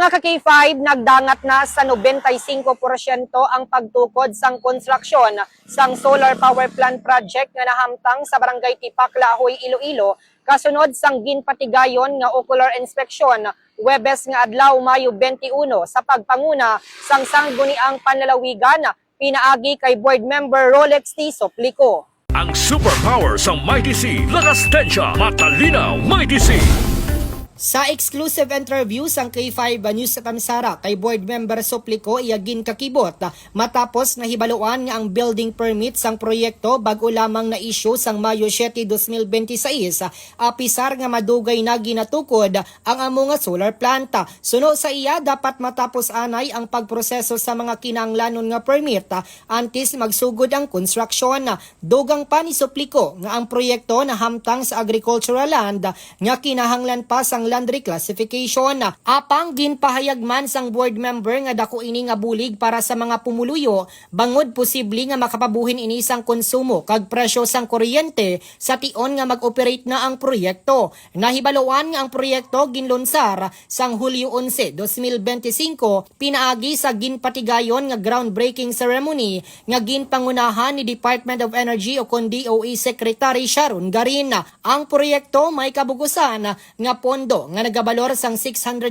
Mga ka-K5, nagdangat na sa 95% ang pagtukod sang konstruksyon sang solar power plant project nga nahamtang sa Barangay Tipak, Lahoy, Iloilo, kasunod sang ginpatigayon nga ocular inspection Huwebes nga adlaw Mayo 21 sa pagpanguna sang sangguniang panlalawigan pinaagi kay board member Rolex T. Soplico. Ang superpower sa Mighty C, lakas tensya, matalinaw, Mighty C. Sa exclusive interview sang K5 News sa Tamsara kay board member Soplico iagin kakibot matapos nahibaluan nga ang building permit sang proyekto bago lamang na issue sang Mayo 7, 2026 apisar nga madugay na ginatukod ang amo nga solar planta. Suno sa iya dapat matapos anay ang pagproseso sa mga kinahanglanon nga permit antes magsugod ang construction. Dugang pa ni Soplico nga ang proyekto nahamtang sa agricultural land nga kinahanglan pa sang land reclassification. Apang ginpahayag man sang board member nga dako ini nga bulig para sa mga pumuluyo bangod posible nga makapabuhin ini sang konsumo kag presyo sang kuryente sa tion nga mag-operate na ang proyekto. Nahibaluan nga ang proyekto ginlunsar sang Hulyo 11, 2025 pinaagi sa ginpatigayon nga groundbreaking ceremony nga ginpangunahan ni Department of Energy o kon DOE Secretary Sharon Garina. Ang proyekto may kabugusan nga pondo nga nagabalor sang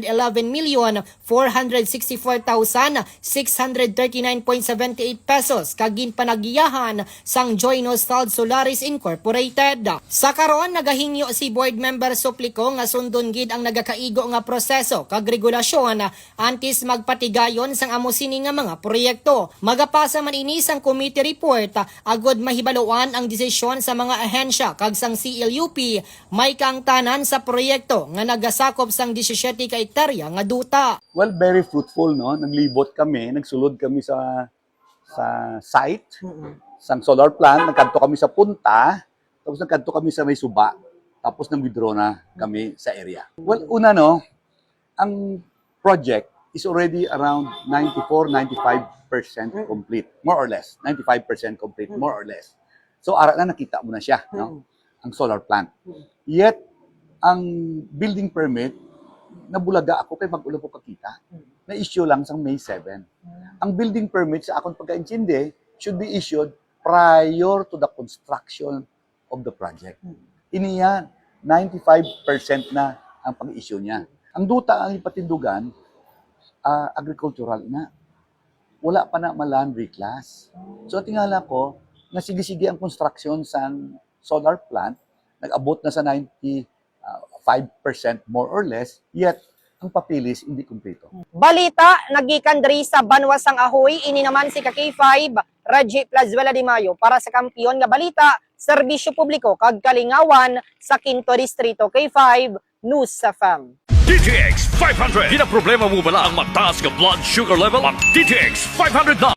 611,464,639.78 pesos kagin panagiyahan sang Joy Nostald Solaris Incorporated. Sa karon nagahingyo si board member Soplico nga sundon gid ang nagakaigo nga proseso kag regulasyon antes magpatigayon sang amo sini nga mga proyekto. Magapasa man ini sang committee report agod mahibaluan ang desisyon sa mga ahensya kag sang CLUP may kaangtanan sa proyekto nga nagasakop sang 17 ka hektarya nga duta. Well, very fruitful, no? Naglibot kami, nagsulod kami sa site, sang solar plant, nagkanto kami sa punta, tapos nagkanto kami sa may suba, tapos nang-withdraw na kami sa area. Well, una, no, ang project is already around 94-95% complete, more or less. 95% complete, more or less. So, ara na nakita mo na siya, no? Ang solar plant. Yet, ang building permit, nabulaga ako kay mag-ulan po kakita. Na-issue lang sa May 7. Ang building permit sa akong pagka-intindi should be issued prior to the construction of the project. Iniya, 95% na ang pag-issue niya. Ang duta ang ipatindugan, agricultural na. Wala pa na maland reclass. So tingala ko, na sige-sige ang construction sa solar plant, nag-abot na sa 5% more or less, yet ang papilis hindi kumpleto. Balita nagikan diri sa Banwas sang Ahoy, ini naman si K5 Raji Plazuela de Mayo para sa kampiyon nga balita, serbisyo publiko kag kalingawan sa 5 distrito. K5 News sa FAM. DTX 500. Di na problema mo bala ang mataas ka blood sugar level? Mag DTX 500 na.